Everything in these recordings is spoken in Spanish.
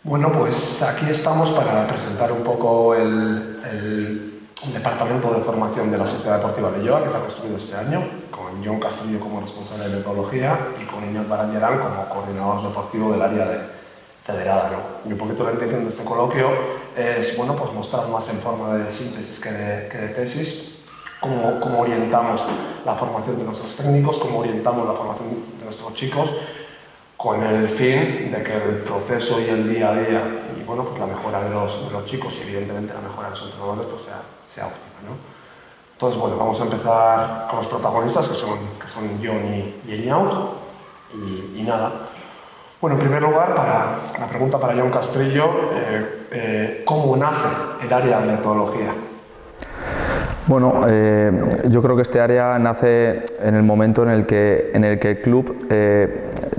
Bueno, pues aquí estamos para presentar un poco el departamento de formación de la Sociedad Deportiva Leioa, que se ha construido este año, con Jon Castrillo como responsable de metodología y con Iñaki Barandiarán como coordinador deportivo del área de federada, ¿no? Y un poquito la intención de este coloquio es, bueno, pues mostrar más en forma de síntesis que de tesis cómo orientamos la formación de nuestros técnicos, cómo orientamos la formación de nuestros chicos, con el fin de que el proceso y el día a día y bueno, pues la mejora de los chicos y evidentemente la mejora de los entrenadores pues sea óptima, ¿no? Entonces, bueno, vamos a empezar con los protagonistas que son Jon y Eñaut y nada. Bueno, en primer lugar, la pregunta para Jon Castrillo, ¿cómo nace el área de metodología? Bueno, yo creo que este área nace en el momento en el que el club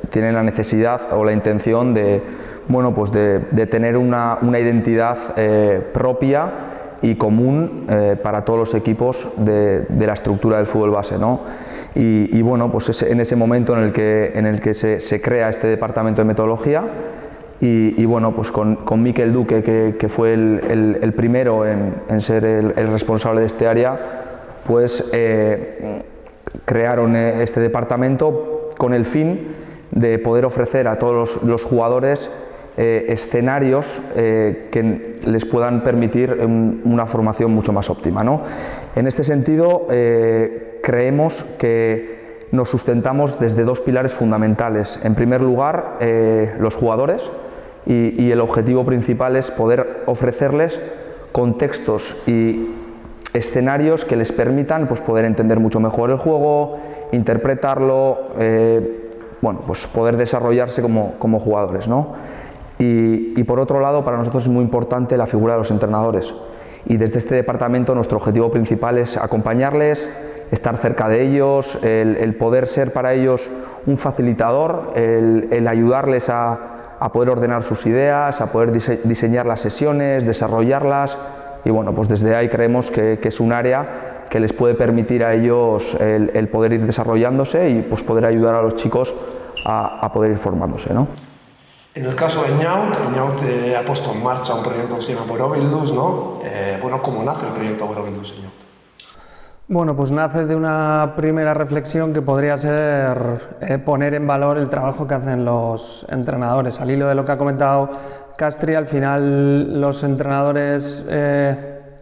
tiene la necesidad o la intención de, bueno, pues de tener una identidad propia y común para todos los equipos de la estructura del fútbol base, ¿no? Y bueno, pues es en ese momento en el que se crea este departamento de metodología. Y bueno, pues con Mikel Duque, que fue el primero en ser el responsable de este área, pues crearon este departamento con el fin de poder ofrecer a todos los jugadores escenarios que les puedan permitir una formación mucho más óptima, ¿no? En este sentido, creemos que nos sustentamos desde dos pilares fundamentales. En primer lugar, los jugadores. Y el objetivo principal es poder ofrecerles contextos y escenarios que les permitan pues, poder entender mucho mejor el juego, interpretarlo, bueno, pues poder desarrollarse como jugadores, ¿no? Y por otro lado, para nosotros es muy importante la figura de los entrenadores. Y desde este departamento nuestro objetivo principal es acompañarles, estar cerca de ellos, el poder ser para ellos un facilitador, el ayudarles a poder ordenar sus ideas, a poder diseñar las sesiones, desarrollarlas y bueno, pues desde ahí creemos que es un área que les puede permitir a ellos el poder ir desarrollándose y pues poder ayudar a los chicos a poder ir formándose, ¿no? En el caso de Eñaut ha puesto en marcha un proyecto que se llama Borobildus, ¿no? Bueno, ¿cómo nace el proyecto Borobildus, Eñaut? Bueno, pues nace de una primera reflexión que podría ser poner en valor el trabajo que hacen los entrenadores. Al hilo de lo que ha comentado Castri, al final los entrenadores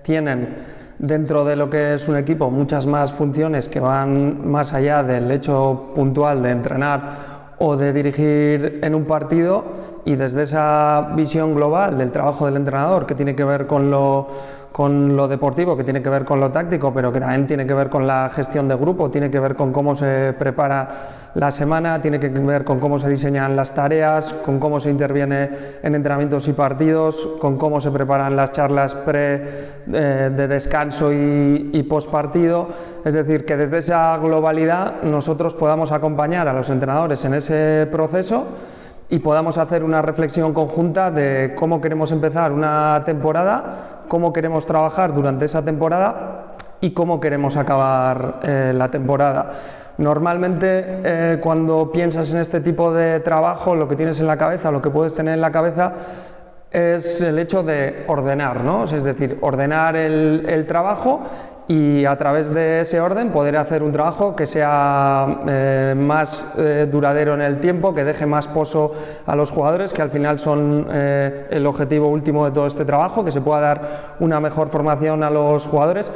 tienen dentro de lo que es un equipo muchas más funciones que van más allá del hecho puntual de entrenar o de dirigir en un partido, y desde esa visión global del trabajo del entrenador, que tiene que ver con lo deportivo, que tiene que ver con lo táctico, pero que también tiene que ver con la gestión de grupo, tiene que ver con cómo se prepara la semana, tiene que ver con cómo se diseñan las tareas, con cómo se interviene en entrenamientos y partidos, con cómo se preparan las charlas de descanso y post partido. Es decir, que desde esa globalidad nosotros podamos acompañar a los entrenadores en ese proceso y podamos hacer una reflexión conjunta de cómo queremos empezar una temporada, cómo queremos trabajar durante esa temporada y cómo queremos acabar la temporada. Normalmente cuando piensas en este tipo de trabajo, lo que tienes en la cabeza, lo que puedes tener en la cabeza es el hecho de ordenar, ¿no? Es decir, ordenar el trabajo y a través de ese orden poder hacer un trabajo que sea más duradero en el tiempo, que deje más pozo a los jugadores, que al final son el objetivo último de todo este trabajo, que se pueda dar una mejor formación a los jugadores.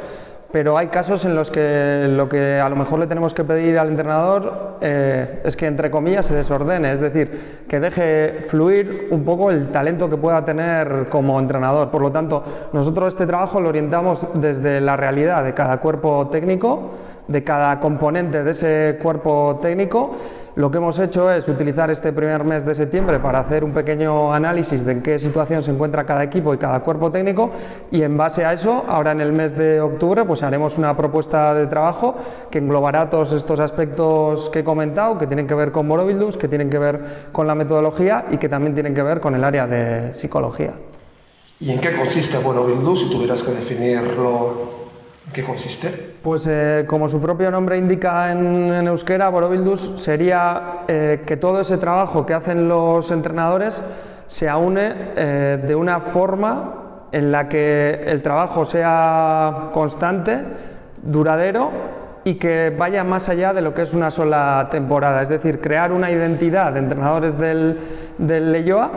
Pero hay casos en los que lo que a lo mejor le tenemos que pedir al entrenador es que, entre comillas, se desordene, es decir, que deje fluir un poco el talento que pueda tener como entrenador. Por lo tanto, nosotros este trabajo lo orientamos desde la realidad de cada cuerpo técnico, de cada componente de ese cuerpo técnico. Lo que hemos hecho es utilizar este primer mes de septiembre para hacer un pequeño análisis de en qué situación se encuentra cada equipo y cada cuerpo técnico, y en base a eso, ahora en el mes de octubre, pues haremos una propuesta de trabajo que englobará todos estos aspectos que he comentado, que tienen que ver con Borobildus, que tienen que ver con la metodología y que también tienen que ver con el área de psicología. ¿Y en qué consiste Borobildus, si tuvieras que definirlo? ¿En qué consiste? Pues como su propio nombre indica en euskera, Borobildus sería que todo ese trabajo que hacen los entrenadores se aúne de una forma en la que el trabajo sea constante, duradero y que vaya más allá de lo que es una sola temporada, es decir, crear una identidad de entrenadores del Leioa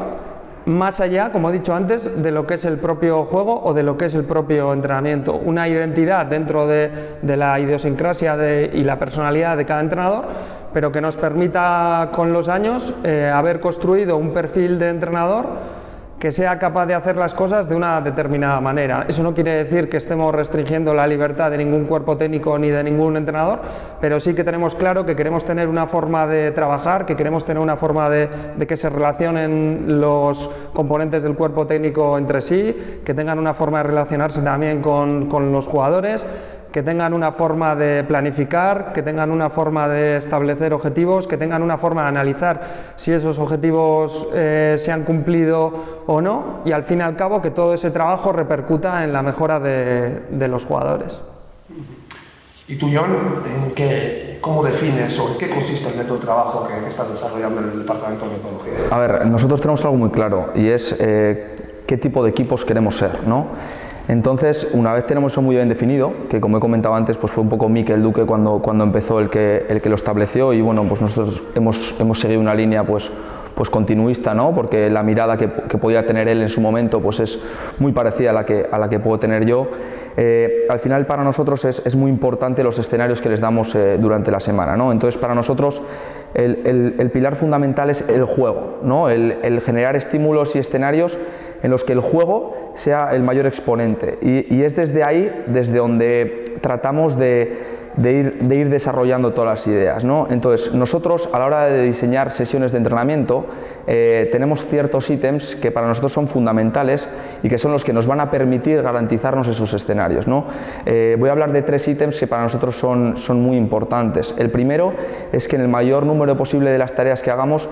más allá, como he dicho antes, de lo que es el propio juego o de lo que es el propio entrenamiento, una identidad dentro de la idiosincrasia y la personalidad de cada entrenador, pero que nos permita con los años haber construido un perfil de entrenador que sea capaz de hacer las cosas de una determinada manera. Eso no quiere decir que estemos restringiendo la libertad de ningún cuerpo técnico ni de ningún entrenador, pero sí que tenemos claro que queremos tener una forma de trabajar, que queremos tener una forma de que se relacionen los componentes del cuerpo técnico entre sí, que tengan una forma de relacionarse también con los jugadores, que tengan una forma de planificar, que tengan una forma de establecer objetivos, que tengan una forma de analizar si esos objetivos se han cumplido o no, y al fin y al cabo que todo ese trabajo repercuta en la mejora de los jugadores. ¿Y tú, Jon, cómo defines o en qué consiste el método de trabajo que estás desarrollando en el departamento de metodología? A ver, nosotros tenemos algo muy claro y es qué tipo de equipos queremos ser, ¿no? Entonces, una vez tenemos eso muy bien definido, que como he comentado antes, pues fue un poco Mikel Duque cuando empezó el que lo estableció, y bueno, pues nosotros hemos seguido una línea pues continuista, ¿no? Porque la mirada que podía tener él en su momento pues es muy parecida a la que puedo tener yo. Al final para nosotros es muy importante los escenarios que les damos durante la semana, ¿no? Entonces para nosotros el pilar fundamental es el juego, ¿no? El generar estímulos y escenarios en los que el juego sea el mayor exponente, y es desde ahí desde donde tratamos de ir desarrollando todas las ideas, ¿no? Entonces nosotros a la hora de diseñar sesiones de entrenamiento tenemos ciertos ítems que para nosotros son fundamentales y que son los que nos van a permitir garantizarnos esos escenarios, ¿no? Voy a hablar de 3 ítems que para nosotros son muy importantes. El primero es que en el mayor número posible de las tareas que hagamos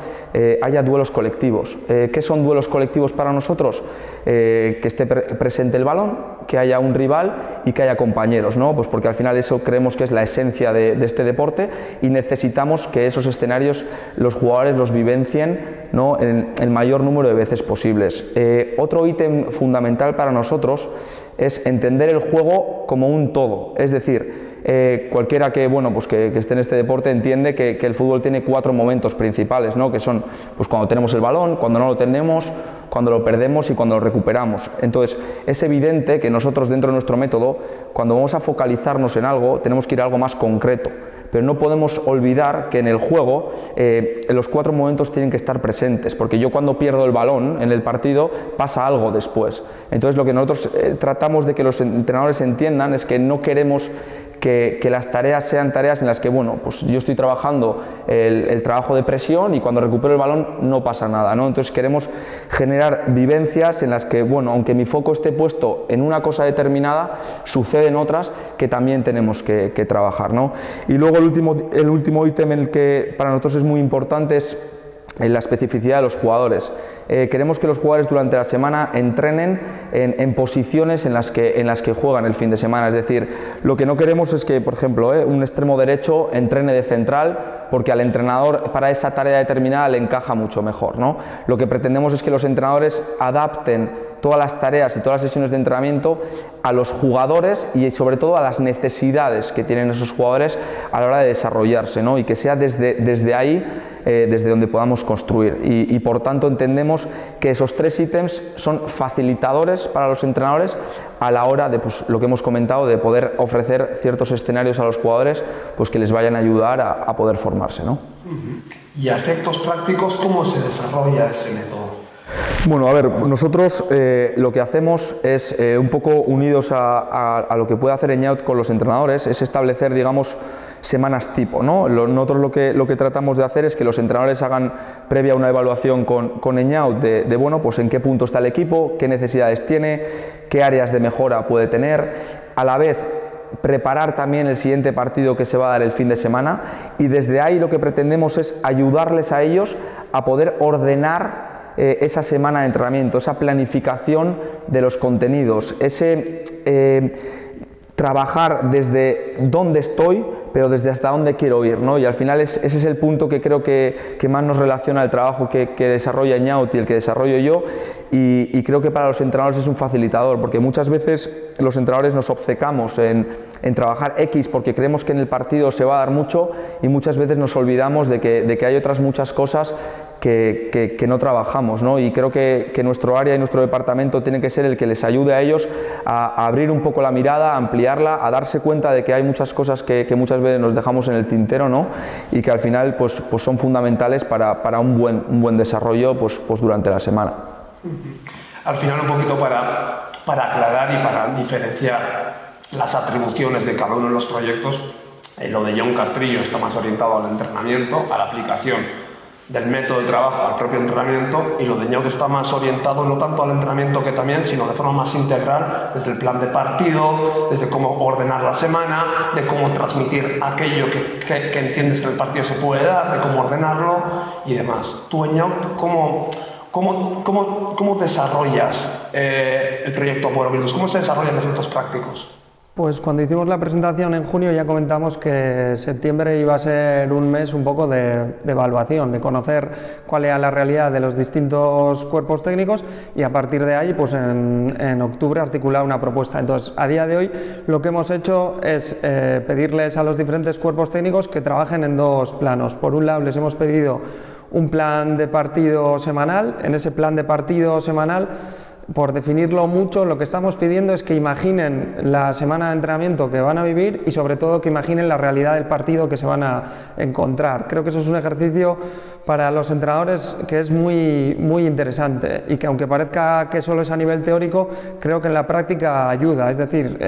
haya duelos colectivos. ¿Qué son duelos colectivos para nosotros? Que esté presente el balón, que haya un rival y que haya compañeros, ¿no? Pues porque al final eso creemos que es la esencia de este deporte, y necesitamos que esos escenarios los jugadores los vivencien, ¿no? En el mayor número de veces posibles. Otro ítem fundamental para nosotros es entender el juego como un todo, es decir, cualquiera que esté en este deporte entiende que el fútbol tiene 4 momentos principales, ¿no? Que son pues cuando tenemos el balón, cuando no lo tenemos, cuando lo perdemos y cuando lo recuperamos. Entonces es evidente que nosotros dentro de nuestro método, cuando vamos a focalizarnos en algo, tenemos que ir a algo más concreto, pero no podemos olvidar que en el juego los 4 momentos tienen que estar presentes, porque yo cuando pierdo el balón en el partido pasa algo después. Entonces lo que nosotros tratamos de que los entrenadores entiendan es que no queremos que las tareas sean tareas en las que, bueno, pues yo estoy trabajando el trabajo de presión y cuando recupero el balón no pasa nada, ¿no? Entonces queremos generar vivencias en las que, bueno, aunque mi foco esté puesto en una cosa determinada, suceden otras que también tenemos que trabajar, ¿no? Y luego el último ítem en el que para nosotros es muy importante es en la especificidad de los jugadores. Queremos que los jugadores durante la semana entrenen en posiciones en las que juegan el fin de semana. Es decir, lo que no queremos es que, por ejemplo, un extremo derecho entrene de central, porque al entrenador para esa tarea determinada le encaja mucho mejor, ¿no? Lo que pretendemos es que los entrenadores adapten todas las tareas y todas las sesiones de entrenamiento a los jugadores y sobre todo a las necesidades que tienen esos jugadores a la hora de desarrollarse, ¿no? Y que sea desde ahí desde donde podamos construir, y por tanto entendemos que esos 3 ítems son facilitadores para los entrenadores a la hora de, pues, lo que hemos comentado, de poder ofrecer ciertos escenarios a los jugadores pues que les vayan a ayudar a poder formarse, ¿no? Y a efectos prácticos, ¿cómo se desarrolla ese método? Bueno, a ver, nosotros lo que hacemos es, un poco unidos a lo que puede hacer Eñaut con los entrenadores, es establecer, digamos, semanas tipo, ¿no? Nosotros lo que tratamos de hacer es que los entrenadores hagan previa una evaluación con Eñaut de bueno, pues en qué punto está el equipo, qué necesidades tiene, qué áreas de mejora puede tener, a la vez preparar también el siguiente partido que se va a dar el fin de semana, y desde ahí lo que pretendemos es ayudarles a ellos a poder ordenar esa semana de entrenamiento, esa planificación de los contenidos, ese trabajar desde dónde estoy pero desde hasta dónde quiero ir, ¿no? Y al final ese es el punto que creo que más nos relaciona el trabajo que desarrolla Eñaut y el que desarrollo yo, y creo que para los entrenadores es un facilitador, porque muchas veces los entrenadores nos obcecamos en trabajar X porque creemos que en el partido se va a dar mucho, y muchas veces nos olvidamos de que hay otras muchas cosas que no trabajamos, ¿no? Y creo que nuestro área y nuestro departamento tiene que ser el que les ayude a ellos a abrir un poco la mirada, a ampliarla, a darse cuenta de que hay muchas cosas que muchas veces nos dejamos en el tintero, ¿no? Y que al final pues son fundamentales para un buen desarrollo pues durante la semana. Al final, un poquito para aclarar y para diferenciar las atribuciones de cada uno de los proyectos, lo de Jon Castrillo está más orientado al entrenamiento, a la aplicación del método de trabajo al propio entrenamiento, y lo de Eñaut está más orientado no tanto al entrenamiento que también, sino de forma más integral, desde el plan de partido, desde cómo ordenar la semana, de cómo transmitir aquello que entiendes que el partido se puede dar, de cómo ordenarlo y demás. Tú, Eñaut, ¿cómo desarrollas el proyecto Apoabilus? ¿Cómo se desarrollan efectos prácticos? Pues cuando hicimos la presentación en junio ya comentamos que septiembre iba a ser un mes un poco de evaluación, de conocer cuál era la realidad de los distintos cuerpos técnicos, y a partir de ahí pues en octubre articular una propuesta. Entonces, a día de hoy lo que hemos hecho es pedirles a los diferentes cuerpos técnicos que trabajen en dos planos. Por un lado les hemos pedido un plan de partido semanal. En ese plan de partido semanal, por definirlo mucho, lo que estamos pidiendo es que imaginen la semana de entrenamiento que van a vivir y sobre todo que imaginen la realidad del partido que se van a encontrar. Creo que eso es un ejercicio para los entrenadores que es muy interesante, y que aunque parezca que solo es a nivel teórico, creo que en la práctica ayuda. Es decir,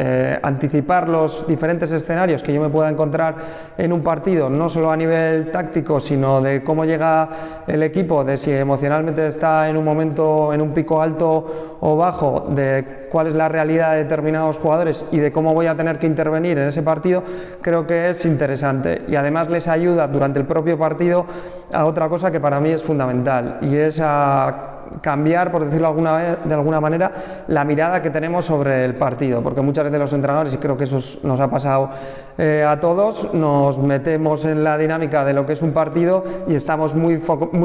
anticipar los diferentes escenarios que yo me pueda encontrar en un partido, no solo a nivel táctico, sino de cómo llega el equipo, de si emocionalmente está en un momento, en un pico alto o bajo, de cuál es la realidad de determinados jugadores y de cómo voy a tener que intervenir en ese partido. Creo que es interesante, y además les ayuda durante el propio partido a otra cosa que para mí es fundamental, y es a cambiar, por decirlo de alguna manera, la mirada que tenemos sobre el partido, porque muchas veces los entrenadores, y creo que eso nos ha pasado a todos, nos metemos en la dinámica de lo que es un partido y estamos muy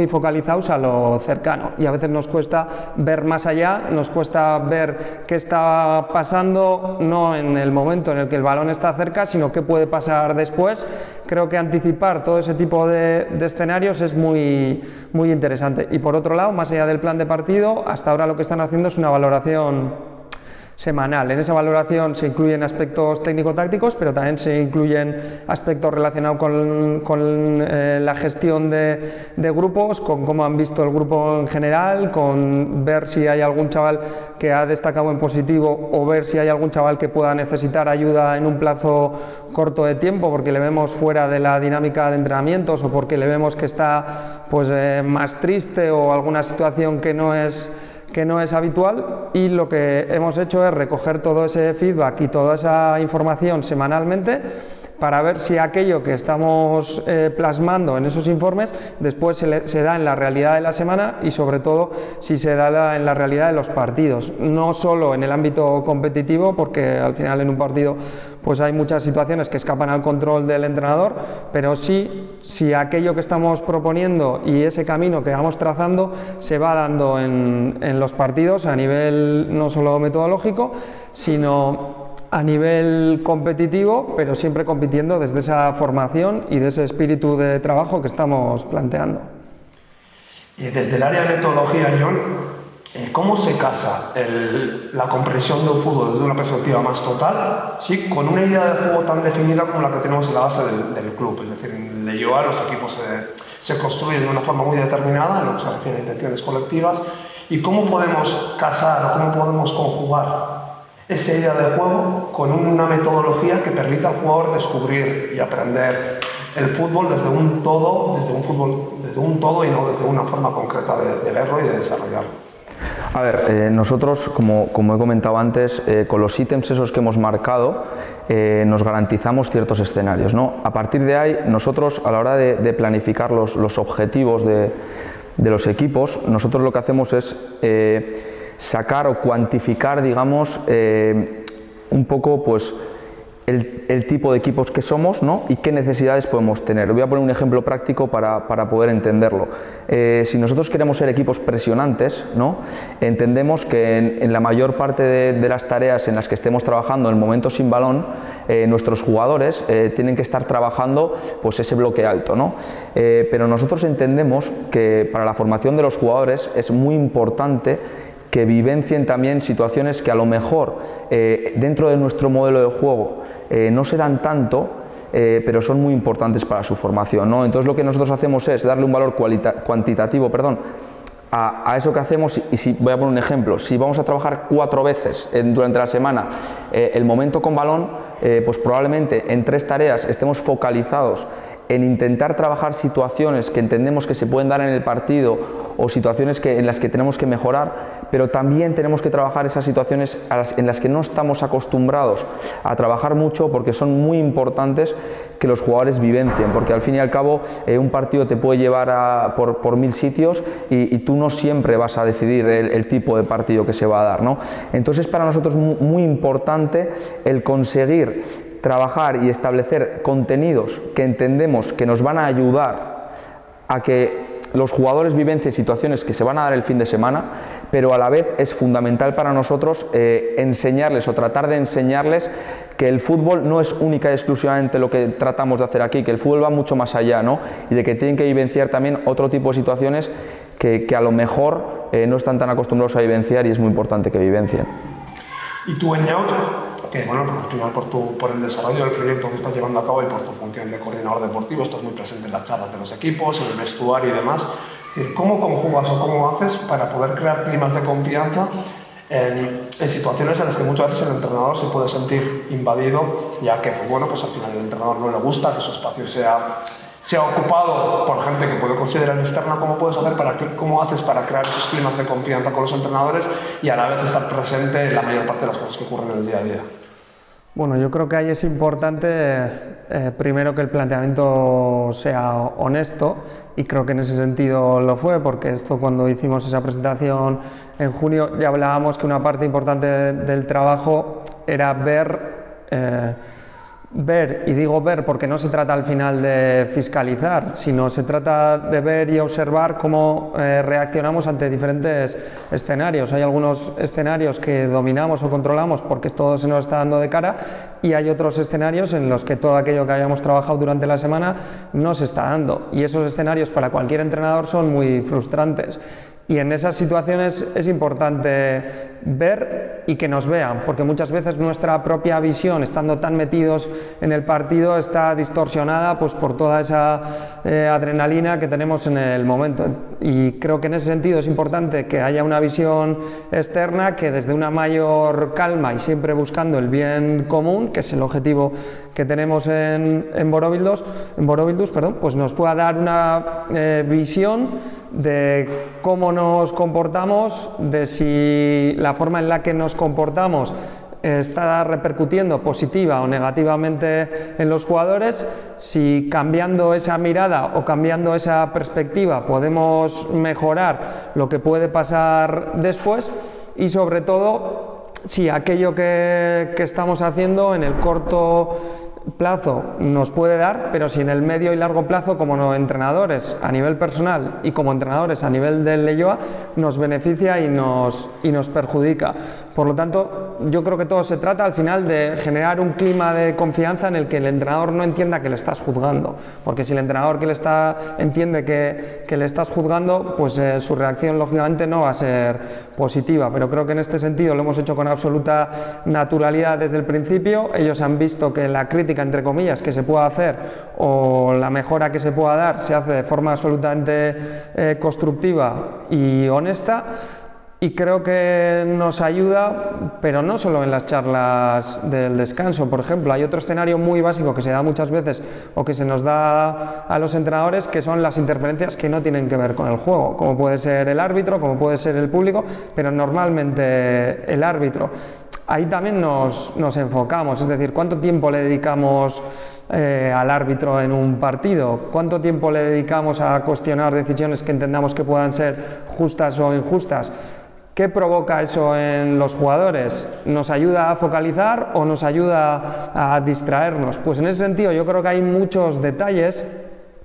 focalizados a lo cercano, y a veces nos cuesta ver más allá, nos cuesta ver qué está pasando, no en el momento en el que el balón está cerca, sino qué puede pasar después. Creo que anticipar todo ese tipo de escenarios es muy interesante. Y por otro lado, más allá del plan de partido, hasta ahora lo que están haciendo es una valoración semanal. En esa valoración se incluyen aspectos técnico-tácticos, pero también se incluyen aspectos relacionados con la gestión de grupos, con cómo han visto el grupo en general, con ver si hay algún chaval que ha destacado en positivo, o ver si hay algún chaval que pueda necesitar ayuda en un plazo corto de tiempo porque le vemos fuera de la dinámica de entrenamientos, o porque le vemos que está pues más triste, o alguna situación que no es habitual. Y lo que hemos hecho es recoger todo ese feedback y toda esa información semanalmente, para ver si aquello que estamos plasmando en esos informes después se da en la realidad de la semana, y sobre todo si se da en la realidad de los partidos, no solo en el ámbito competitivo, porque al final en un partido pues hay muchas situaciones que escapan al control del entrenador, pero sí si aquello que estamos proponiendo y ese camino que vamos trazando se va dando en los partidos a nivel no solo metodológico, sino a nivel competitivo, pero siempre compitiendo desde esa formación y de ese espíritu de trabajo que estamos planteando. Y desde el área de metodología, Jon, ¿cómo se casa la comprensión de un fútbol desde una perspectiva más total, ¿sí?, con una idea de juego tan definida como la que tenemos en la base del club? Es decir, en el de Leioa los equipos se construyen de una forma muy determinada en lo que se refiere a intenciones colectivas. ¿Y cómo podemos casar o cómo podemos conjugar esa idea de juego con una metodología que permita al jugador descubrir y aprender el fútbol desde un todo, y no desde una forma concreta de verlo y de desarrollarlo? A ver, nosotros, como he comentado antes, con los ítems esos que hemos marcado, nos garantizamos ciertos escenarios, ¿no? A partir de ahí, nosotros a la hora de planificar los objetivos de los equipos, nosotros lo que hacemos es sacar o cuantificar, digamos, un poco pues el tipo de equipos que somos, ¿no? Y qué necesidades podemos tener. Voy a poner un ejemplo práctico para poder entenderlo. Si nosotros queremos ser equipos presionantes, ¿no? Entendemos que en la mayor parte de las tareas en las que estemos trabajando en momentos sin balón, nuestros jugadores tienen que estar trabajando pues ese bloque alto, ¿no? Pero nosotros entendemos que para la formación de los jugadores es muy importante que vivencien también situaciones que a lo mejor dentro de nuestro modelo de juego no se dan tanto, pero son muy importantes para su formación, ¿no? Entonces lo que nosotros hacemos es darle un valor cuantitativo, a eso que hacemos. Y si voy a poner un ejemplo, si vamos a trabajar 4 veces durante la semana el momento con balón, pues probablemente en 3 tareas estemos focalizados en intentar trabajar situaciones que entendemos que se pueden dar en el partido o situaciones en las que tenemos que mejorar, pero también tenemos que trabajar esas situaciones en las que no estamos acostumbrados a trabajar mucho, porque son muy importantes que los jugadores vivencien, porque al fin y al cabo un partido te puede llevar por 1000 sitios y tú no siempre vas a decidir el tipo de partido que se va a dar, ¿no? Entonces para nosotros es muy importante el conseguir trabajar y establecer contenidos que entendemos que nos van a ayudar a que los jugadores vivencien situaciones que se van a dar el fin de semana, pero a la vez es fundamental para nosotros enseñarles o tratar de enseñarles que el fútbol no es única y exclusivamente lo que tratamos de hacer aquí, que el fútbol va mucho más allá, ¿no? Y de que tienen que vivenciar también otro tipo de situaciones que a lo mejor no están tan acostumbrados a vivenciar, y es muy importante que vivencien. ¿Y tú, Eñaut? Que bueno, al final por el desarrollo del proyecto que estás llevando a cabo y por tu función de coordinador deportivo estás muy presente en las charlas de los equipos, en el vestuario y demás. Es decir, ¿cómo conjugas o cómo haces para poder crear climas de confianza en situaciones en las que muchas veces el entrenador se puede sentir invadido, ya que pues bueno, pues al final al entrenador no le gusta que su espacio sea ocupado por gente que puede considerar externa? ¿Cómo haces para crear esos climas de confianza con los entrenadores y a la vez estar presente en la mayor parte de las cosas que ocurren en el día a día? Bueno, yo creo que ahí es importante primero que el planteamiento sea honesto, y creo que en ese sentido lo fue, porque esto, cuando hicimos esa presentación en junio, ya hablábamos que una parte importante del trabajo era ver, y digo ver porque no se trata al final de fiscalizar, sino se trata de ver y observar cómo reaccionamos ante diferentes escenarios. Hay algunos escenarios que dominamos o controlamos porque todo se nos está dando de cara, y hay otros escenarios en los que todo aquello que hayamos trabajado durante la semana no se está dando, y esos escenarios para cualquier entrenador son muy frustrantes. Y en esas situaciones es importante ver y que nos vean, porque muchas veces nuestra propia visión, estando tan metidos en el partido, está distorsionada pues por toda esa adrenalina que tenemos en el momento. Y creo que en ese sentido es importante que haya una visión externa que, desde una mayor calma y siempre buscando el bien común, que es el objetivo que tenemos en Borobildos, pues nos pueda dar una visión de cómo nos comportamos, de si la forma en la que nos comportamos está repercutiendo positiva o negativamente en los jugadores, si cambiando esa mirada o cambiando esa perspectiva podemos mejorar lo que puede pasar después, y sobre todo si aquello que estamos haciendo en el corto plazo nos puede dar, pero si en el medio y largo plazo, como entrenadores a nivel personal y como entrenadores a nivel del Leioa, nos beneficia y nos perjudica. Por lo tanto, yo creo que todo se trata al final de generar un clima de confianza en el que el entrenador no entienda que le estás juzgando, porque si el entrenador entiende que le estás juzgando, pues su reacción lógicamente no va a ser positiva. Pero creo que en este sentido lo hemos hecho con absoluta naturalidad desde el principio. Ellos han visto que la crítica, entre comillas, que se pueda hacer, o la mejora que se pueda dar, se hace de forma absolutamente constructiva y honesta, y creo que nos ayuda, pero no solo en las charlas del descanso. Por ejemplo, hay otro escenario muy básico que se da muchas veces, o que se nos da a los entrenadores, que son las interferencias que no tienen que ver con el juego, como puede ser el árbitro, como puede ser el público, pero normalmente el árbitro. Ahí también nos enfocamos, es decir, ¿cuánto tiempo le dedicamos al árbitro en un partido? ¿Cuánto tiempo le dedicamos a cuestionar decisiones que entendamos que puedan ser justas o injustas? ¿Qué provoca eso en los jugadores? ¿Nos ayuda a focalizar o nos ayuda a distraernos? Pues en ese sentido yo creo que hay muchos detalles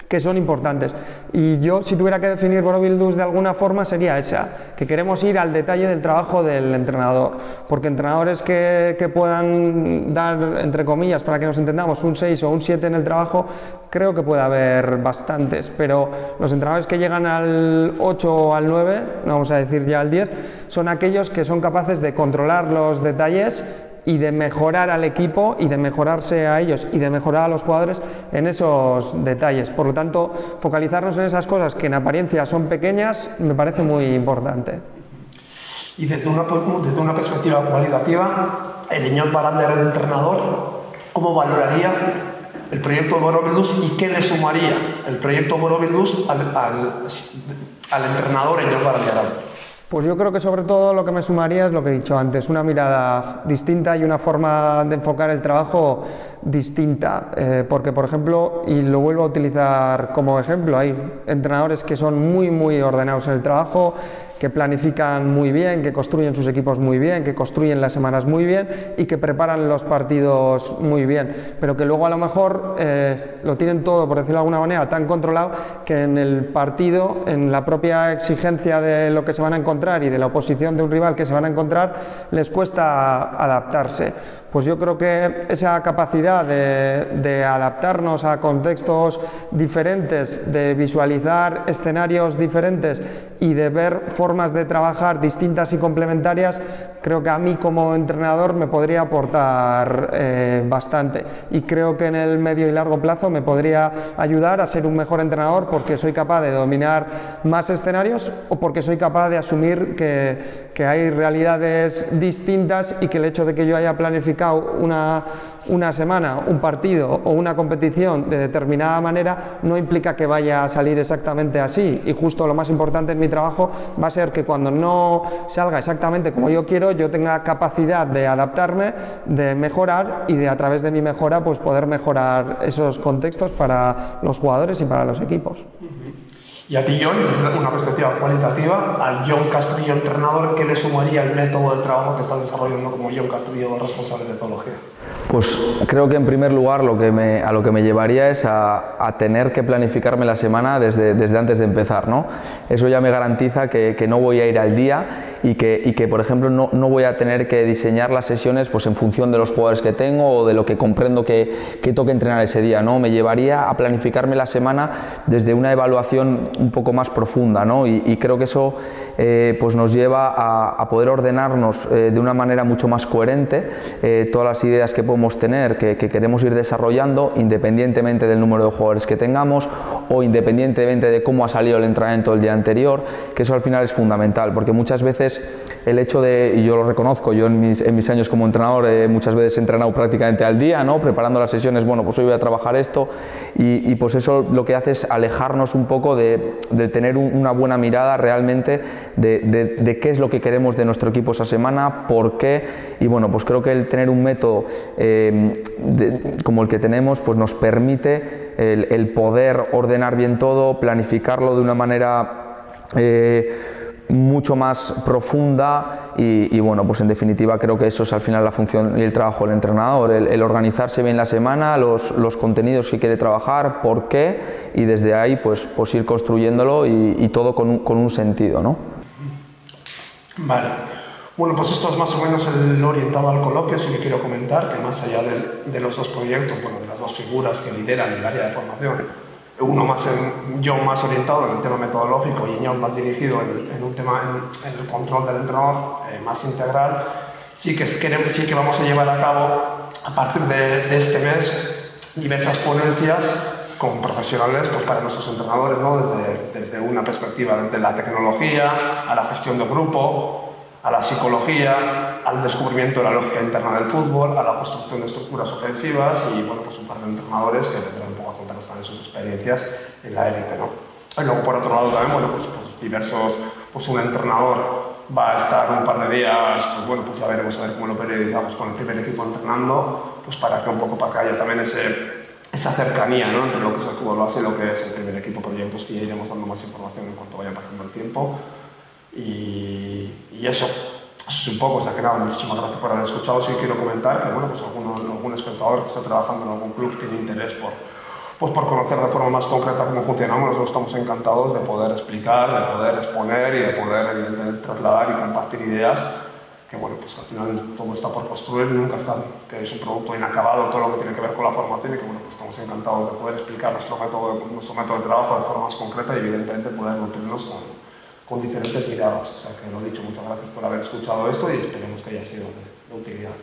que son importantes, y yo, si tuviera que definir Borovildus de alguna forma, sería esa, que queremos ir al detalle del trabajo del entrenador, porque entrenadores que puedan dar, entre comillas, para que nos entendamos, un 6 o un 7 en el trabajo, creo que puede haber bastantes, pero los entrenadores que llegan al 8 o al 9, no vamos a decir ya al 10, son aquellos que son capaces de controlar los detalles y de mejorar al equipo y de mejorarse a ellos y de mejorar a los jugadores en esos detalles. Por lo tanto, focalizarnos en esas cosas que en apariencia son pequeñas me parece muy importante. Y desde una perspectiva cualitativa, el Iñot Barander, el entrenador, ¿cómo valoraría el proyecto Borovildus y qué le sumaría el proyecto Borovildus al entrenador Iñot Barander? Pues yo creo que sobre todo lo que me sumaría es lo que he dicho antes, una mirada distinta y una forma de enfocar el trabajo distinta, porque por ejemplo, y lo vuelvo a utilizar como ejemplo, hay entrenadores que son muy ordenados en el trabajo, que planifican muy bien, que construyen sus equipos muy bien, que construyen las semanas muy bien y que preparan los partidos muy bien, pero que luego a lo mejor lo tienen todo, por decirlo de alguna manera, tan controlado que en el partido, en la propia exigencia de lo que se van a encontrar y de la oposición de un rival que se van a encontrar, les cuesta adaptarse. Pues yo creo que esa capacidad de adaptarnos a contextos diferentes, de visualizar escenarios diferentes y de ver formas de trabajar distintas y complementarias, creo que a mí como entrenador me podría aportar bastante, y creo que en el medio y largo plazo me podría ayudar a ser un mejor entrenador, porque soy capaz de dominar más escenarios o porque soy capaz de asumir que hay realidades distintas y que el hecho de que yo haya planificado una semana, un partido o una competición de determinada manera no implica que vaya a salir exactamente así, y justo lo más importante en mi trabajo va a ser que cuando no salga exactamente como yo quiero, yo tenga capacidad de adaptarme, de mejorar y de, a través de mi mejora, pues poder mejorar esos contextos para los jugadores y para los equipos. Y a ti, Jon, desde una perspectiva cualitativa, al Jon Castrillo entrenador, ¿qué le sumaría el método de trabajo que estás desarrollando como Jon Castrillo responsable de metodología? Pues creo que en primer lugar a lo que me llevaría es a tener que planificarme la semana desde antes de empezar, ¿no? Eso ya me garantiza que no voy a ir al día y que por ejemplo, no voy a tener que diseñar las sesiones pues, en función de los jugadores que tengo o de lo que comprendo que toque entrenar ese día, ¿no? Me llevaría a planificarme la semana desde una evaluación un poco más profunda, ¿no? Y creo que eso pues nos lleva a poder ordenarnos de una manera mucho más coherente todas las ideas que podemos tener, que queremos ir desarrollando, independientemente del número de jugadores que tengamos o independientemente de cómo ha salido el entrenamiento del día anterior, que eso al final es fundamental, porque muchas veces el hecho de, y yo lo reconozco, yo en mis años como entrenador muchas veces he entrenado prácticamente al día, ¿no? Preparando las sesiones, bueno, pues hoy voy a trabajar esto, y pues eso lo que hace es alejarnos un poco de tener una buena mirada realmente de qué es lo que queremos de nuestro equipo esa semana, por qué, y bueno, pues creo que el tener un método como el que tenemos, pues nos permite el poder ordenar bien todo, planificarlo de una manera mucho más profunda y bueno, pues en definitiva creo que eso es al final la función y el trabajo del entrenador, el organizarse bien la semana, los contenidos que quiere trabajar, por qué, y desde ahí pues ir construyéndolo y todo con un sentido, ¿no? Vale. Bueno, pues esto es más o menos el orientado al coloquio. Sí que quiero comentar que más allá de los dos proyectos, bueno, de las dos figuras que lideran el área de formación, uno más Jon más orientado en el tema metodológico y Iñot más dirigido en un tema en el control del entrenador más integral, sí que vamos a llevar a cabo a partir de este mes diversas ponencias con profesionales pues, para nuestros entrenadores, ¿no? desde una perspectiva, desde la tecnología a la gestión de grupo, a la psicología, al descubrimiento de la lógica interna del fútbol, a la construcción de estructuras ofensivas y bueno, pues un par de entrenadores que vendrán un poco a contarnos también sus experiencias en la élite, ¿no? Y luego por otro lado también, bueno, pues diversos, pues un entrenador va a estar un par de días, pues bueno, pues ya veremos a ver cómo lo periodizamos con el primer equipo entrenando, pues para que haya también esa cercanía, ¿no? Entre lo que es el fútbol base y lo que es el primer equipo, proyectos que ya iremos dando más información en cuanto vaya pasando el tiempo. Y eso es un poco, o sea que nada, muchísimas gracias por haber escuchado. Sí quiero comentar que bueno, pues algún espectador que está trabajando en algún club tiene interés por conocer de forma más concreta cómo funcionamos. Nosotros estamos encantados de poder explicar, de poder exponer y de poder evidentemente trasladar y compartir ideas, que bueno, pues al final todo está por construir, nunca está, que es un producto inacabado todo lo que tiene que ver con la formación, y que bueno, pues estamos encantados de poder explicar nuestro método de trabajo de forma más concreta y evidentemente poder nutrirnos con diferentes miradas. O sea que lo dicho, muchas gracias por haber escuchado esto y esperemos que haya sido de utilidad.